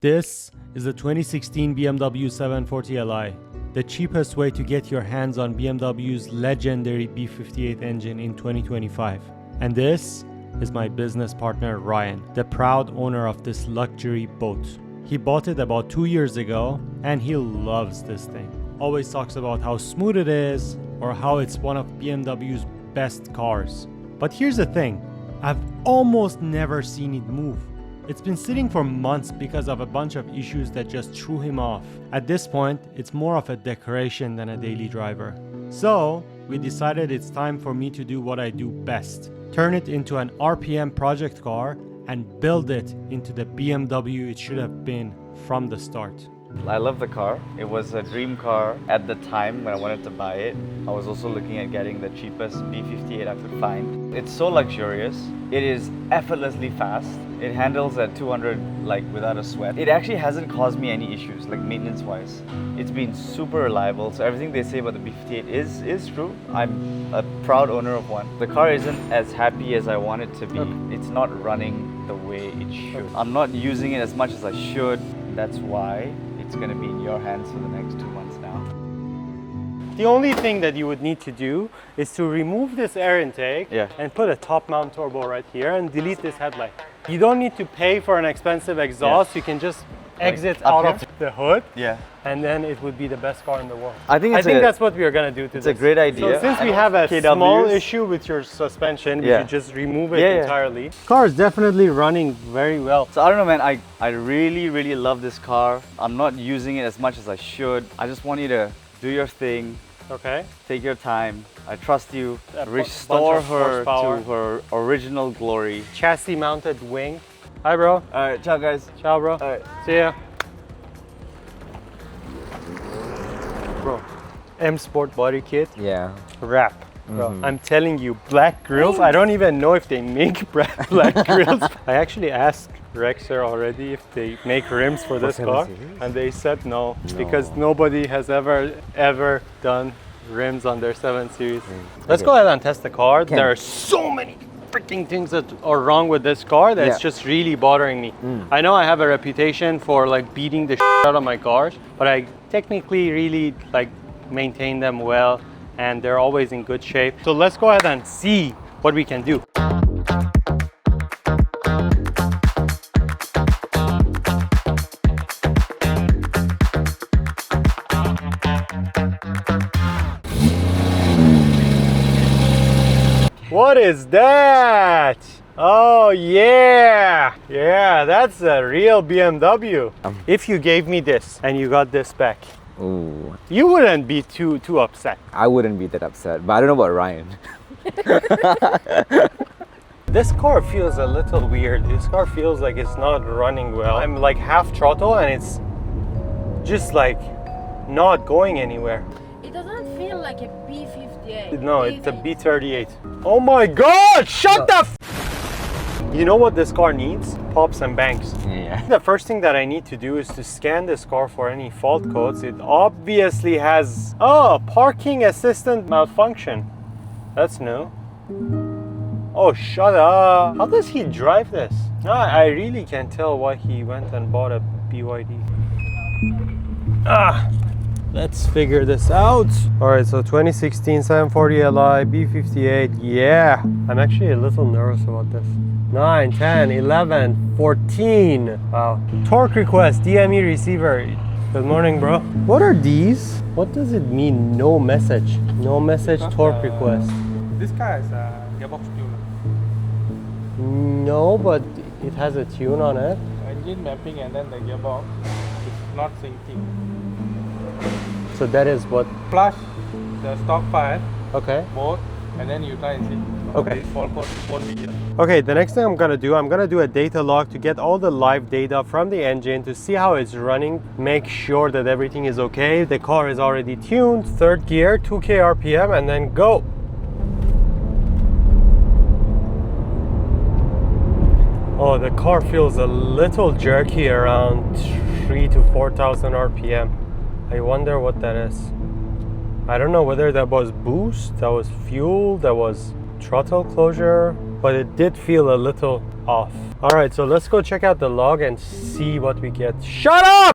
This is the 2016 BMW 740i, the cheapest way to get your hands on BMW's legendary B58 engine in 2025. And this is my business partner Ryan, the proud owner of this luxury boat. He bought it about 2 years ago and he loves this thing. Always talks about how smooth it is or how it's one of BMW's best cars. But here's the thing, I've almost never seen it move. It's been sitting for months because of a bunch of issues that just threw him off. At this point, it's more of a decoration than a daily driver. So, we decided it's time for me to do what I do best. Turn it into an RPM project car and build it into the BMW it should have been from the start. I love the car. It was a dream car at the time when I wanted to buy it. I was also looking at getting the cheapest B58 I could find. It's so luxurious. It is effortlessly fast. It handles at 200 like without a sweat. It actually hasn't caused me any issues like maintenance wise. It's been super reliable. So everything they say about the B58 is true. I'm a proud owner of one. The car isn't as happy as I want it to be. It's not running the way it should. I'm not using it as much as I should. That's why it's going to be in your hands for the next 2 months now. The only thing that you would need to do is to remove this air intake and put a top mount turbo right here and delete this headlight. You don't need to pay for an expensive exhaust. You can just exit out of the hood and then it would be the best car in the world. I think that's what we are going to do today. It's a great idea. So since we have a small issue with your suspension, we should just remove it entirely. Car is definitely running very well. So I don't know, man, I really love this car. I'm not using it as much as I should. I just want you to do your thing. Okay. Take your time. I trust you. Restore her to her original glory. Chassis mounted wing. Hi, bro. Alright, ciao guys. Ciao, bro. Alright. See ya. Bro, M Sport body kit. Yeah. Wrap. Bro, I'm telling you, black grills, I don't even know if they make black grills. I actually asked Rexer already if they make rims for this car, and they said no, because nobody has ever done rims on their 7 Series. Let's go ahead and test the car. There are so many freaking things that are wrong with this car that it's just really bothering me. I know I have a reputation for like beating the shit out of my cars, but I technically really like maintain them well and they're always in good shape. So let's go ahead and see what we can do. What is that? Oh yeah! Yeah, that's a real BMW. If you gave me this and you got this back, ooh, you wouldn't be too upset. I wouldn't be that upset, but I don't know about Ryan. This car feels a little weird. This car feels like it's not running well. I'm like half throttle and it's just like not going anywhere. It doesn't feel like a B58. No, it's a B38. Oh my god! Shut the f. You know what this car needs? Pops and banks. Yeah. The first thing that I need to do is to scan this car for any fault codes. It obviously has parking assistant malfunction. That's new. Oh, shut up. How does he drive this? I really can't tell why he went and bought a BYD. Let's figure this out. All right, so 2016 740li B58. Yeah, I'm actually a little nervous about this. 9, 10, 11, 14. Wow. Torque request, DME receiver. Good morning, bro. What are these? What does it mean, no message? No message, torque request. This car is a gearbox tuner. No, but it has a tune on it. Engine mapping and then the gearbox is not syncing. So that is what? Flush the stock file, Okay. and then you try and see. Okay. This fault code won't be here. Okay, the next thing I'm gonna do a data log to get all the live data from the engine to see how it's running, make sure that everything is okay. The car is already tuned, 3rd gear, 2K RPM, and then go. Oh, the car feels a little jerky around 3,000 to 4,000 RPM. I wonder what that is. I don't know whether that was boost, that was fuel, that was throttle closure. but it did feel a little off. All right, so let's go check out the log and see what we get. Shut up!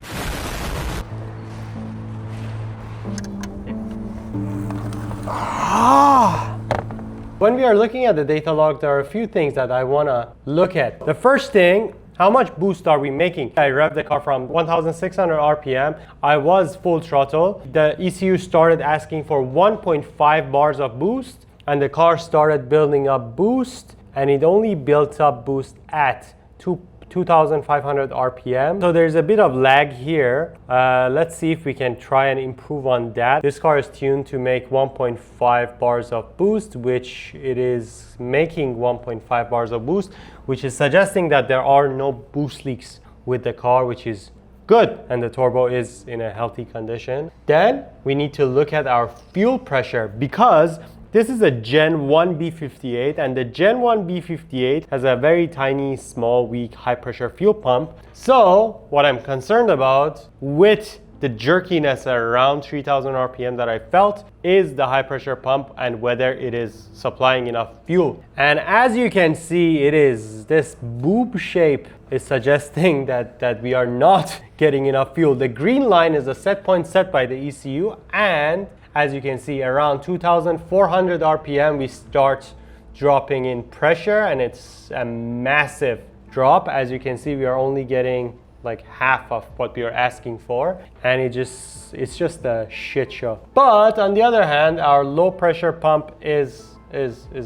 When we are looking at the data log, there are a few things that I want to look at. The first thing, how much boost are we making? I revved the car from 1,600 RPM. I was full throttle. The ECU started asking for 1.5 bars of boost, and the car started building up boost, and it only built up boost at 2,500 RPM. So there's a bit of lag here. Let's see if we can try and improve on that. This car is tuned to make 1.5 bars of boost, which it is making 1.5 bars of boost, which is suggesting that there are no boost leaks with the car, which is good, and the turbo is in a healthy condition. Then we need to look at our fuel pressure, because this is a Gen 1 B58, and the Gen 1 B58 has a very tiny, small, weak, high-pressure fuel pump. So what I'm concerned about with the jerkiness around 3,000 RPM that I felt is the high-pressure pump and whether it is supplying enough fuel. And as you can see, this boob shape is suggesting that we are not getting enough fuel. The green line is a set point set by the ECU, and as you can see, around 2,400 RPM, we start dropping in pressure, and it's a massive drop. As you can see, we are only getting like half of what we are asking for, and it's just a shit show. But on the other hand, our low pressure pump is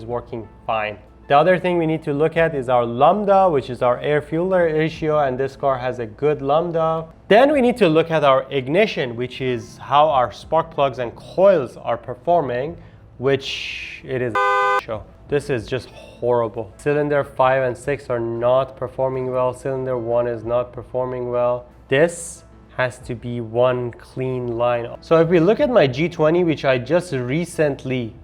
working fine. The other thing we need to look at is our lambda, which is our air-fuel ratio, and this car has a good lambda. Then we need to look at our ignition, which is how our spark plugs and coils are performing, which it is a show. This is just horrible. Cylinder 5 and 6 are not performing well. Cylinder 1 is not performing well. This has to be one clean line. So if we look at my G20, which I just recently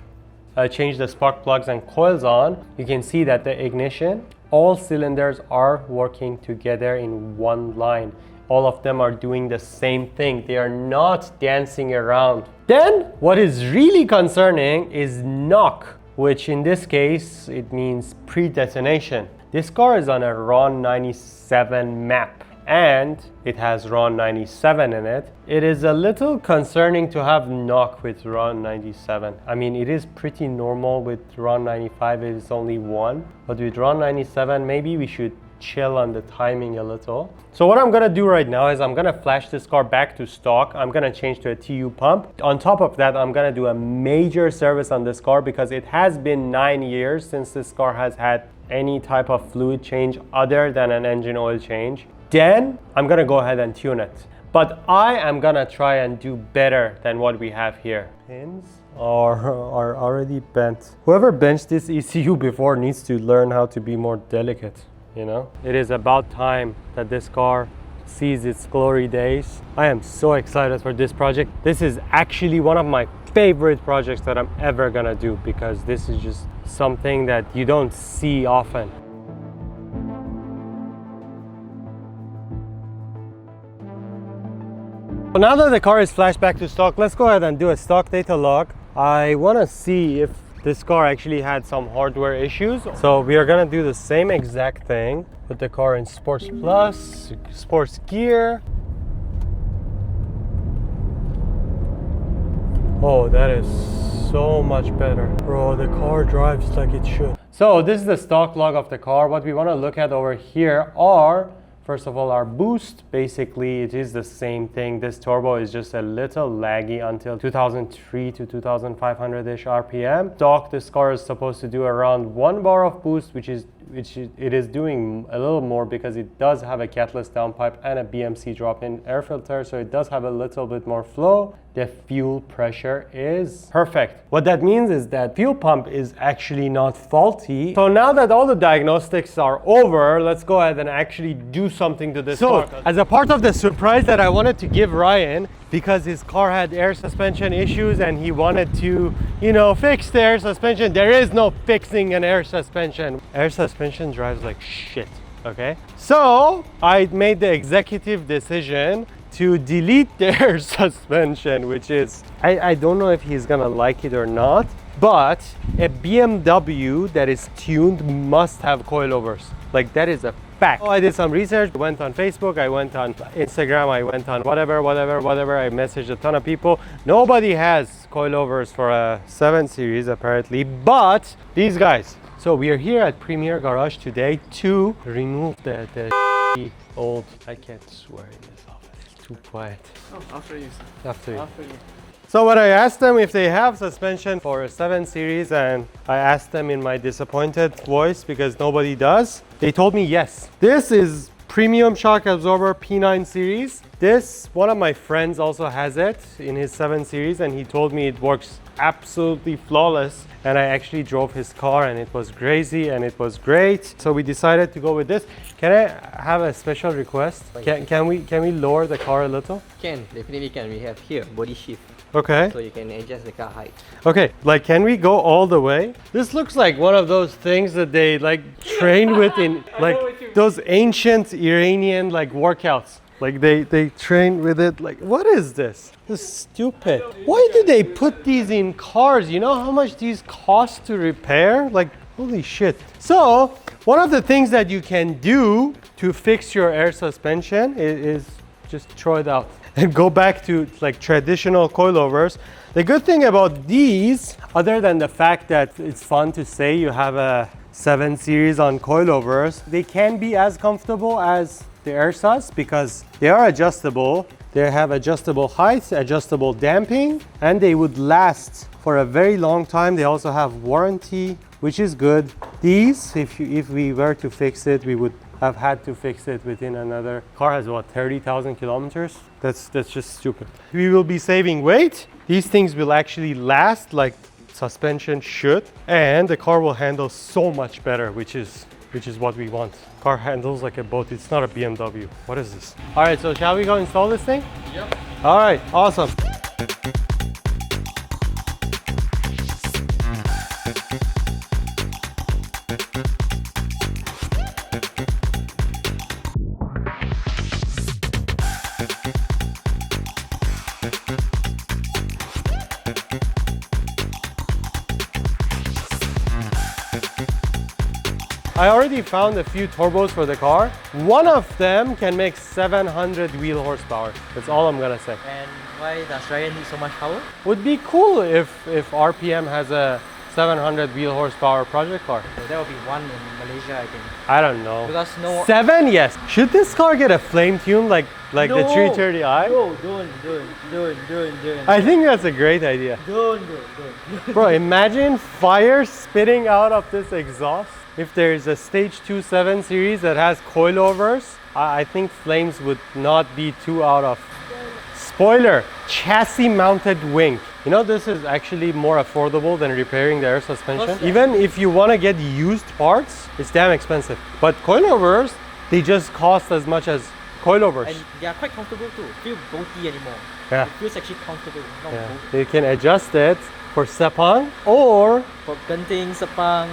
changed the spark plugs and coils on, you can see that the ignition, all cylinders are working together in one line. All of them are doing the same thing. They are not dancing around. Then what is really concerning is knock, which in this case, it means pre-detonation. This car is on a RON 97 map, and it has RON 97 in it. It is a little concerning to have knock with RON 97. I mean, it is pretty normal with RON 95, it is only 1. But with RON 97, maybe we should chill on the timing a little. So what I'm gonna do right now is I'm gonna flash this car back to stock. I'm gonna change to a TU pump. On top of that, I'm gonna do a major service on this car because it has been 9 years since this car has had any type of fluid change other than an engine oil change. Then I'm gonna go ahead and tune it. But I am gonna try and do better than what we have here. Pins are already bent. Whoever benched this ECU before needs to learn how to be more delicate, you know? It is about time that this car sees its glory days. I am so excited for this project. This is actually one of my favorite projects that I'm ever gonna do because this is just something that you don't see often. So now that the car is flashed back to stock, let's go ahead and do a stock data log. I want to see if this car actually had some hardware issues. So we are going to do the same exact thing. Put the car in Sports Plus, Sports Gear. Oh, that is so much better. Bro, the car drives like it should. So this is the stock log of the car. What we want to look at over here are, first of all, our boost. Basically, it is the same thing. This turbo is just a little laggy until 2003 to 2500-ish RPM. Stock, this car is supposed to do around 1 bar of boost, which it is doing a little more because it does have a catless downpipe and a BMC drop-in air filter, so it does have a little bit more flow. The fuel pressure is perfect. What that means is that fuel pump is actually not faulty. So now that all the diagnostics are over, let's go ahead and actually do something to this car. As a part of the surprise that I wanted to give Ryan, because his car had air suspension issues and he wanted to, you know, fix the air suspension. There is no fixing an air suspension. Air suspension drives like shit, okay? So I made the executive decision to delete the air suspension, which is, I don't know if he's gonna like it or not, But a BMW that is tuned must have coilovers. Like, that is a fact. I did some research, I went on Facebook, I went on Instagram, I went on whatever. I messaged a ton of people. Nobody has coilovers for a 7 Series apparently, but these guys. So we are here at Premier Garage today to remove the old, I can't swear in this office, it's too quiet. Oh, after you. After you. After you. So when I asked them if they have suspension for a 7 Series, and I asked them in my disappointed voice because nobody does, they told me yes. This is premium shock absorber P9 Series. This, one of my friends also has it in his 7 Series, and he told me it works absolutely flawless. And I actually drove his car and it was crazy and it was great. So we decided to go with this. Can I have a special request? Can we lower the car a little? Can, definitely can. We have here body shift, Okay. so you can adjust the car height. Okay, like, can we go all the way? This looks like one of those things that they like train with in like those ancient Iranian like workouts. Like they train with it. Like, what is this? This is stupid. Why do they put these in cars? You know how much these cost to repair? Like, holy shit. So one of the things that you can do to fix your air suspension is just throw it out and go back to like traditional coilovers. The good thing about these, other than the fact that it's fun to say you have a 7 Series on coilovers, they can be as comfortable as the air sus because they are adjustable. They have adjustable heights, adjustable damping, and they would last for a very long time. They also have warranty, which is good. These, if we were to fix it, we would have had to fix it within another car has what, 30,000 kilometers? That's just stupid. We will be saving weight. These things will actually last like suspension should, and the car will handle so much better, which is what we want. Car handles like a boat. It's not a BMW. What is this? All right, so shall we go install this thing? Yep. All right, awesome. I already found a few turbos for the car. One of them can make 700 wheel horsepower. That's all I'm gonna say. And why does Ryan need so much power? Would be cool if RPM has a 700 wheel horsepower project car. So there will be one in Malaysia, I think. I don't know. Because no. 7, yes. Should this car get a flame tune like the 330i? No, don't. I think that's a great idea. Don't. Bro, imagine fire spitting out of this exhaust. If there's a stage 2 7 Series that has coilovers, I think flames would not be too out of. Spoiler, chassis mounted wing. You know, this is actually more affordable than repairing the air suspension. Even if you want to get used parts, it's damn expensive. But coilovers, they just cost as much as coilovers. And they are quite comfortable too. Feel boaty anymore. Yeah. It feels actually comfortable, not boaty. You can adjust it for Sepang or For Genting, Sepang,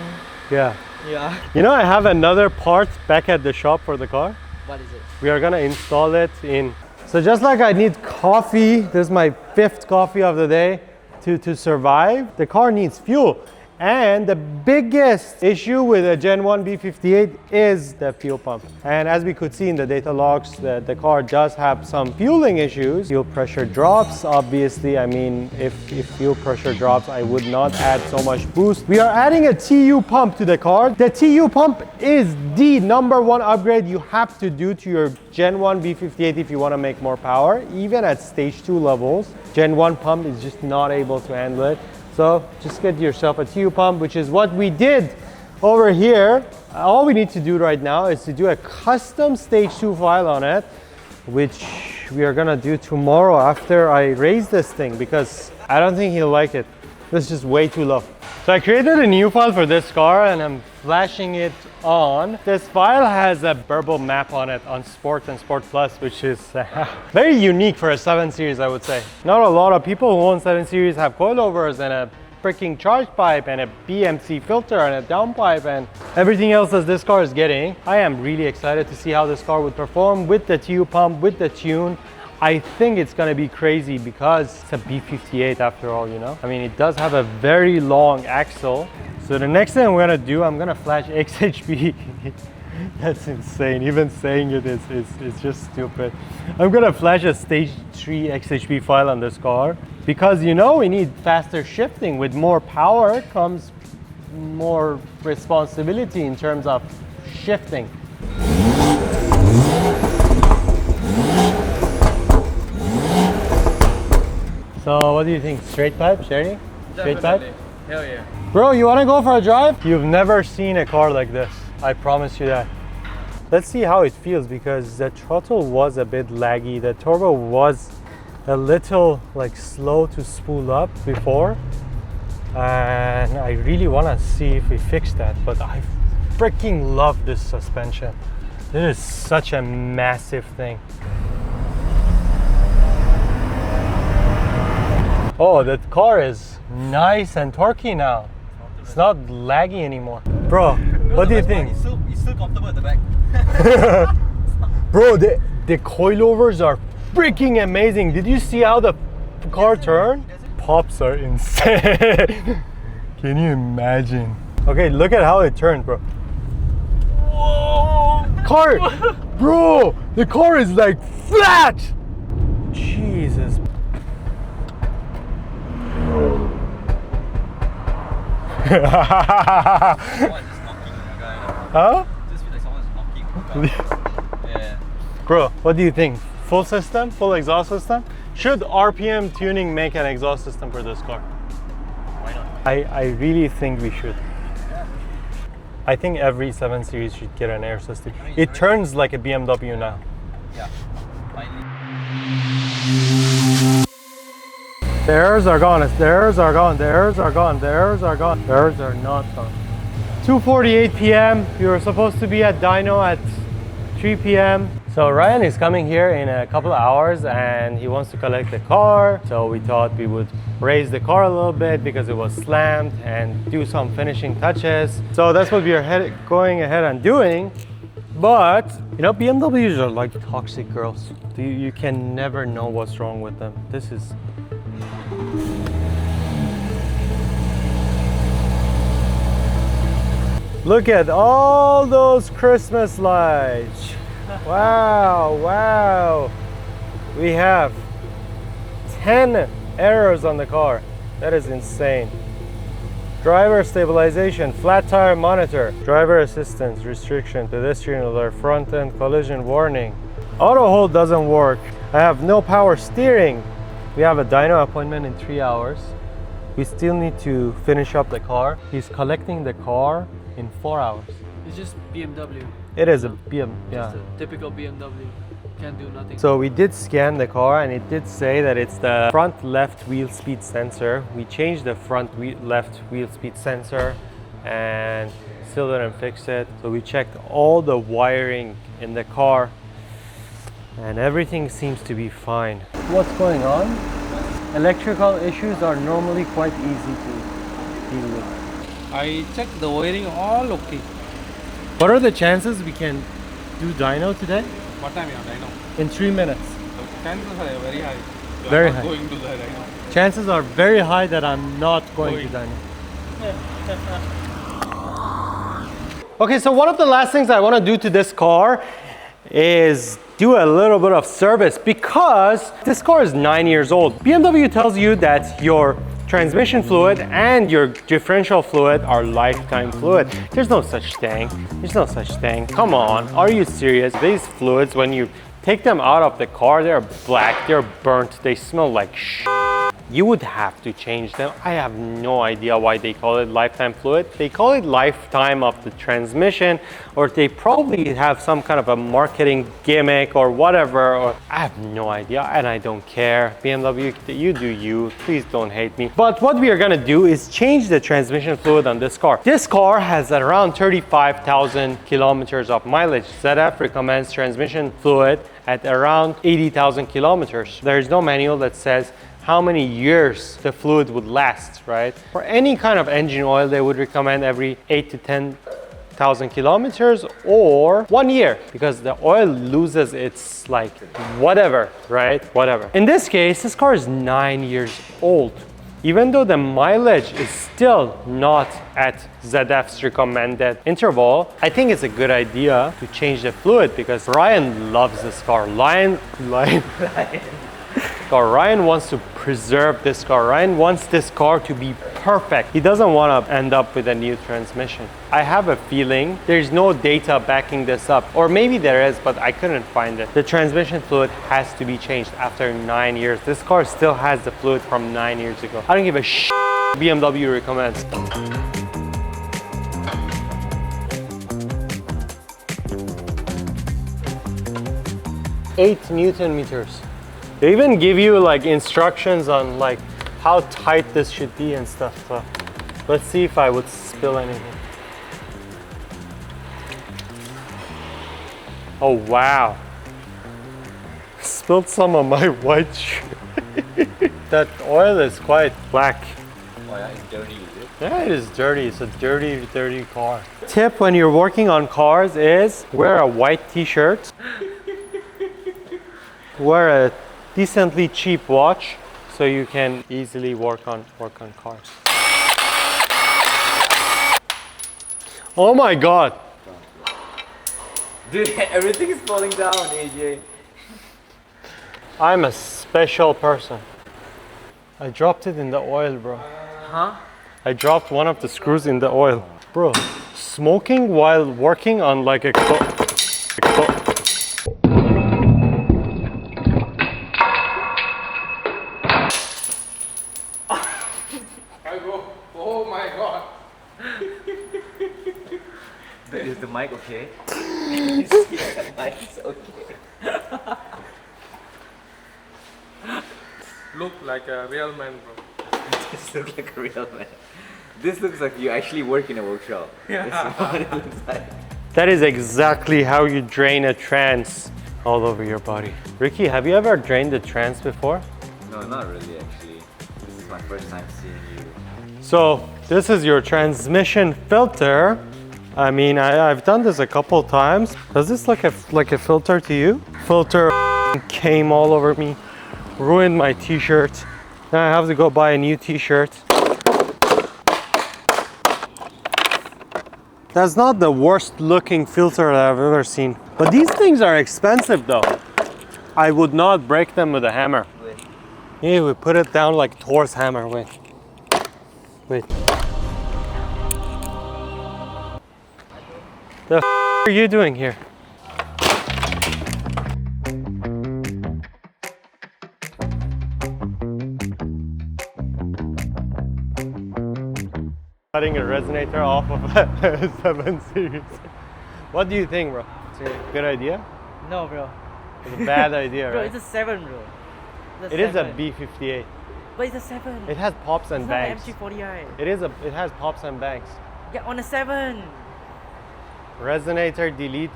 yeah. yeah. You know, I have another part back at the shop for the car. What is it? We are gonna install it in. So just like I need coffee, this is my 5th coffee of the day to survive, the car needs fuel. And the biggest issue with a Gen 1 B58 is the fuel pump. And as we could see in the data logs, the car does have some fueling issues. Fuel pressure drops, obviously. I mean, if fuel pressure drops, I would not add so much boost. We are adding a TU pump to the car. The TU pump is the #1 upgrade you have to do to your Gen 1 B58 if you want to make more power. Even at stage 2 levels, Gen 1 pump is just not able to handle it. So just get yourself a TU pump, which is what we did over here. All we need to do right now is to do a custom stage 2 file on it, which we are gonna do tomorrow after I raise this thing, because I don't think he'll like it. This is just way too low. So I created a new file for this car and I'm flashing it on. This file has a burble map on it on Sport and Sport Plus, which is very unique for a 7 Series, I would say. Not a lot of people who own 7 Series have coilovers and a freaking charge pipe and a BMC filter and a downpipe and everything else that this car is getting. I am really excited to see how this car would perform with the TU pump, with the tune. I think it's gonna be crazy because it's a B58 after all, you know? I mean, it does have a very long axle. So the next thing I'm gonna do, I'm gonna flash XHP. That's insane. Even saying it is just stupid. I'm gonna flash a stage 3 XHP file on this car because you know we need faster shifting. With more power comes more responsibility in terms of shifting. So what do you think? Straight pipe, Sherry? Straight pipe? Hell yeah. Bro, you wanna go for a drive? You've never seen a car like this. I promise you that. Let's see how it feels because the throttle was a bit laggy. The turbo was a little like slow to spool up before. And I really wanna see if we fix that, but I freaking love this suspension. This is such a massive thing. Oh, that car is nice and torquey now. It's not laggy anymore. Bro, what do you think? It's still comfortable at the back. Bro, the coilovers are freaking amazing. Did you see how the car turned? Pops are insane. Can you imagine? Okay, look at how it turned, bro. Whoa! Car, bro, the car is like flat. Jesus. Huh? Just feel like someone's knocking. Yeah. Bro, what do you think? Full system? Full exhaust system? Should RPM tuning make an exhaust system for this car? Why not? I really think we should. I think every 7 Series should get an air system. It turns like a BMW now. Yeah. Finally. The errors are gone, the errors are gone, the errors are gone, the errors are gone, the errors are not gone. 2:48 p.m. We were supposed to be at dyno at 3 p.m. So Ryan is coming here in a couple of hours and he wants to collect the car. So we thought we would raise the car a little bit because it was slammed and do some finishing touches. So that's what we are going ahead and doing. But, you know, BMWs are like toxic girls. You can never know what's wrong with them. This is... Look at all those Christmas lights. Wow, wow. We have 10 errors on the car. That is insane. Driver stabilization, flat tire monitor, driver assistance, restriction, pedestrian alert, front end collision warning. Auto hold doesn't work. I have no power steering. We have a dyno appointment in 3 hours. We still need to finish up the car. He's collecting the car in 4 hours. It's just BMW. It is a BMW, yeah. It's a typical BMW. Can't do nothing. So we did scan the car and it did say that it's the front left wheel speed sensor. We changed the front left wheel speed sensor and still didn't fix it. So we checked all the wiring in the car and everything seems to be fine. What's going on? Electrical issues are normally quite easy to deal with. I checked the wiring, all okay. What are the chances we can do dyno today? What time you are dyno? In 3 minutes. The chances are very high. You are Very not high. going to the dyno. Chances are very high that I'm not going to dyno. Okay, so one of the last things I want to do to this car is do a little bit of service because this car is 9 years old. BMW tells you that your transmission fluid and your differential fluid are lifetime fluid. There's no such thing. There's no such thing. Come on, are you serious? These fluids, when you take them out of the car, they're black, they're burnt, they smell like shit. You would have to change them. I have no idea why they call it lifetime fluid. They call it lifetime of the transmission, or they probably have some kind of a marketing gimmick or whatever, or I have no idea and I don't care. BMW, you do you, please don't hate me. But what we are gonna do is change the transmission fluid on this car. This car has around 35,000 kilometers of mileage. ZF recommends transmission fluid at around 80,000 kilometers. There is no manual that says how many years the fluid would last, right? For any kind of engine oil, they would recommend every 8 to 10 1,000 kilometers or 1 year, because the oil loses its like whatever, right? Whatever. In this case, this car is 9 years old. Even though the mileage is still not at ZF's recommended interval, I think it's a good idea to change the fluid because Ryan loves this car. Ryan wants to preserve this car. Ryan wants this car to be perfect. He doesn't want to end up with a new transmission. I have a feeling there's no data backing this up, or maybe there is, but I couldn't find it. The transmission fluid has to be changed after 9 years. This car still has the fluid from 9 years ago. I don't give a shit. BMW recommends. 8 Newton meters. They even give you like instructions on like how tight this should be and stuff. So let's see if I would spill anything. Oh wow. Spilled some of my white shirt. That oil is quite black. Oh yeah, it's dirty, is it? Yeah, it is dirty. It's a dirty, dirty car. Tip when you're working on cars is wear a white t-shirt. Wear a decently cheap watch so you can easily work on cars. Oh my god. Dude, everything is falling down, AJ. I'm a special person. I dropped it in the oil, bro. Huh? I dropped one of the screws in the oil. Bro, smoking while working on like a I go, oh my god. Is the mic okay? The mic is okay. Look like a real man, bro. This looks like a real man. This looks like you actually work in a workshop. Yeah. This is what it looks like. That is exactly how you drain a trans all over your body. Ricky, have you ever drained a trans before? No, not really actually. This is my first time seeing you. So this is your transmission filter. I mean, I've done this a couple times. Does this look like a filter to you? Filter came all over me, ruined my t-shirt. Now I have to go buy a new t-shirt. That's not the worst looking filter that I've ever seen. But these things are expensive though. I would not break them with a hammer. Yeah, we put it down like Thor's hammer. Wait. The f are you doing here? Cutting a resonator off of a 7 Series. What do you think, bro? It's a good idea? No, bro. It's a bad idea, Bro, right? it's a 7, bro. It is a B58. But it's a 7. It has pops and It's bangs. not an M340i. It has pops and bangs. Yeah, on a 7. Resonator delete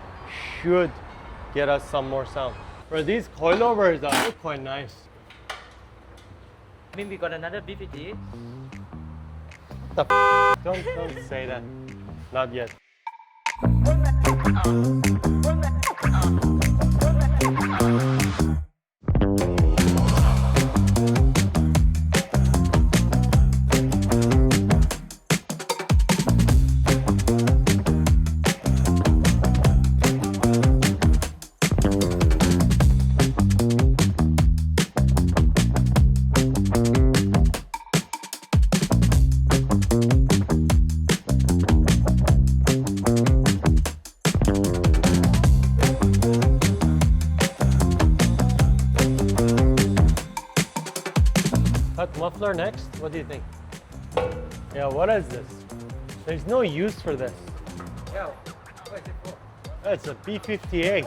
should get us some more sound. Bro, these coilovers are quite nice. I mean, we got another B58. Don't say that. Not yet. Cut muffler next? What do you think? Yeah, what is this? There's no use for this. Yeah, what is it for? It's a B58.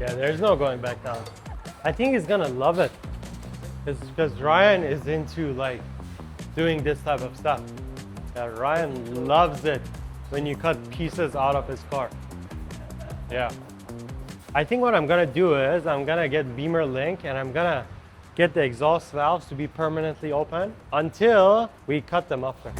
Yeah, there's no going back down. I think he's gonna love it. It's because Ryan is into like doing this type of stuff. Yeah, Ryan loves it when you cut pieces out of his car. Yeah. I think what I'm gonna do is I'm gonna get Beamer Link and I'm gonna get the exhaust valves to be permanently open until we cut the muffler.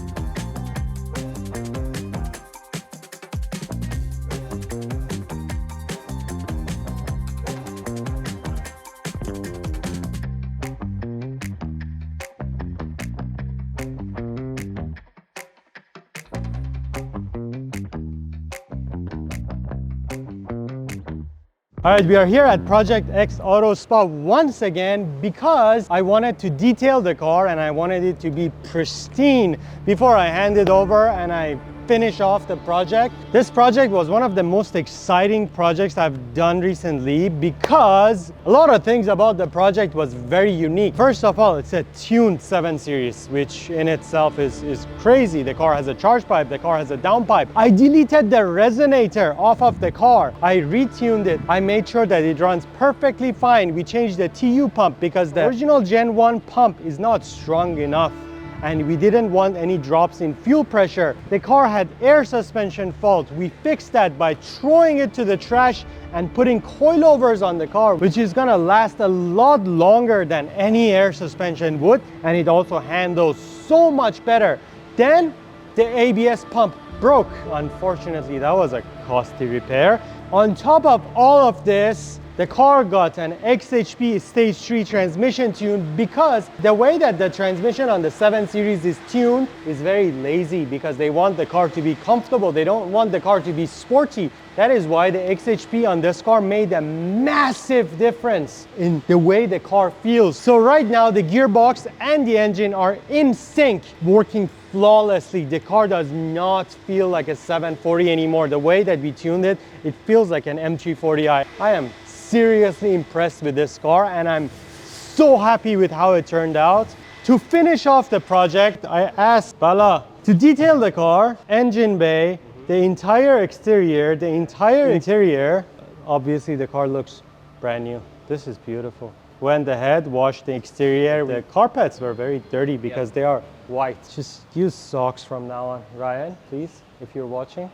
All right, we are here at Project X Auto Spa once again because I wanted to detail the car and I wanted it to be pristine before I hand it over and I finish off the project. This project was one of the most exciting projects I've done recently because a lot of things about the project was very unique. First of all, it's a tuned 7 Series, which in itself is crazy. The car has a charge pipe, the car has a downpipe. I deleted the resonator off of the car. I retuned it. I made sure that it runs perfectly fine. We changed the TU pump because the original Gen 1 pump is not strong enough, and we didn't want any drops in fuel pressure. The car had air suspension fault. We fixed that by throwing it to the trash and putting coilovers on the car, which is gonna last a lot longer than any air suspension would, and it also handles so much better. Then the ABS pump broke. Unfortunately, that was a costly repair. On top of all of this, the car got an XHP Stage 3 transmission tune because the way that the transmission on the 7 Series is tuned is very lazy because they want the car to be comfortable. They don't want the car to be sporty. That is why the XHP on this car made a massive difference in the way the car feels. So right now the gearbox and the engine are in sync, working flawlessly. The car does not feel like a 740 anymore. The way that we tuned it, it feels like an M340i. I am seriously impressed with this car and I'm so happy with how it turned out. To finish off the project, I asked Bala to detail the car, engine bay, the entire exterior, the entire interior. Obviously the car looks brand new. This is beautiful. Went ahead, washed the exterior. The carpets were very dirty because they are white. Just use socks from now on. Ryan, please, if you're watching.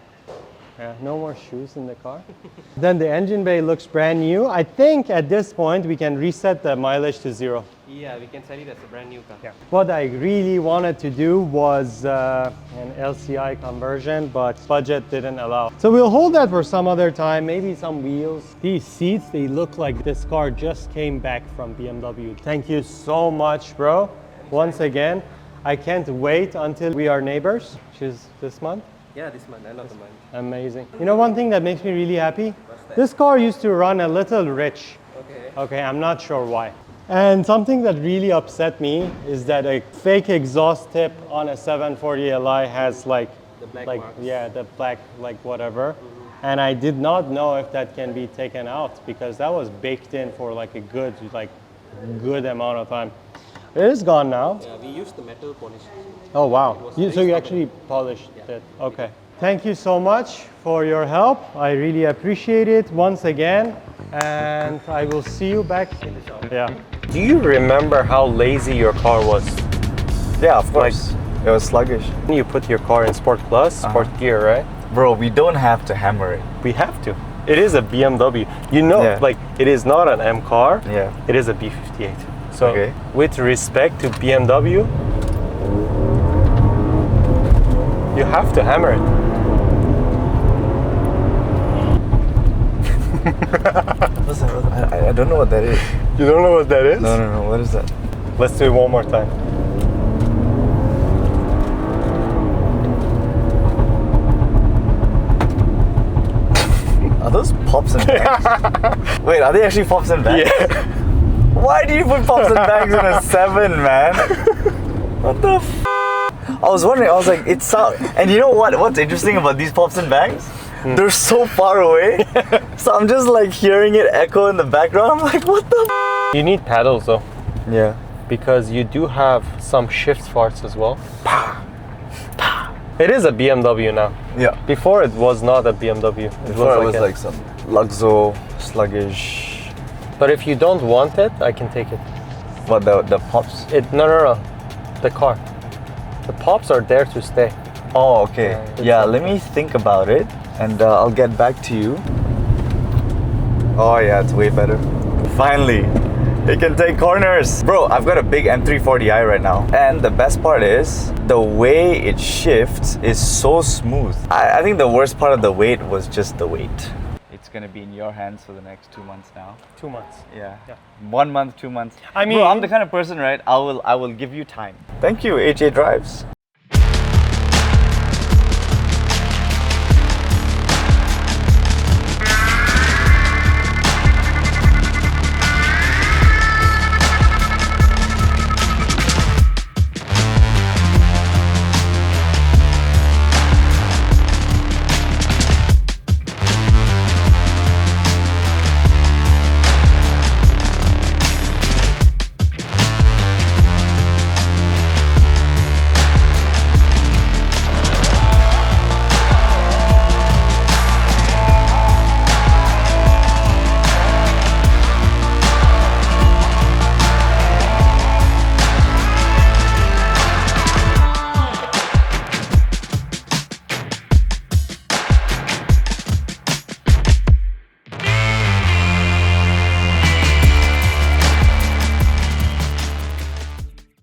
Yeah, no more shoes in the car. Then the engine bay looks brand new. I think at this point we can reset the mileage to 0. Yeah, we can sell it as a brand new car. Yeah. What I really wanted to do was an LCI conversion, but budget didn't allow. So we'll hold that for some other time, maybe some wheels. These seats, they look like this car just came back from BMW. Thank you so much, bro. Once again, I can't wait until we are neighbors, which is this month. Yeah, this month, end of the month. Amazing. You know one thing that makes me really happy? This car used to run a little rich. Okay, I'm not sure why. And something that really upset me is that a fake exhaust tip on a 740 Li has like The black like marks. yeah, the black like whatever. And I did not know if that can be taken out because that was baked in for like a good amount of time. It is gone now. Yeah, we use the metal polish. Oh wow. was So you very actually polished it. Okay. Thank you so much for your help. I really appreciate it once again. And I will see you back in the shop. Yeah. Do you remember how lazy your car was? Yeah, of course. It was sluggish. You put your car in Sport Plus, Sport Gear, right? Bro, we don't have to hammer it. We have to. It is a BMW. You know, Yeah. like it is not an M car. Yeah. It is a B58. So Okay. with respect to BMW, you have to hammer it. Listen, I don't know what that is. You don't know what that is? No. What is that? Let's do it one more time. Are those pops and bags? Wait, are they actually pops and bags? Yeah. Why do you put pops and bags in a 7, man? What the f? I was wondering, I was like, it's sound. And you know what? What's interesting about these pops and bags? They're so far away. So I'm just like hearing it echo in the background. I'm like, what the f? You need paddles though, Yeah. because you do have some shift parts as well. It is a BMW now. Yeah. Before it was not a BMW. Before it was a- like some Luxo, sluggish. But if you don't want it, I can take it. What, the pops? No. The car. The pops are there to stay. Oh, okay. Yeah, Yeah, it's let me think about it and I'll get back to you. Oh yeah, it's way better. Finally. It can take corners. Bro, I've got a big M340i right now. And the best part is, the way it shifts is so smooth. I think the worst part of the wait was just the wait. It's gonna be in your hands for the next 2 months now. 2 months. Yeah. Yeah. 1 month, 2 months. I mean- Bro, I'm the kind of person, right? I will give you time. Thank you, AJ Drives.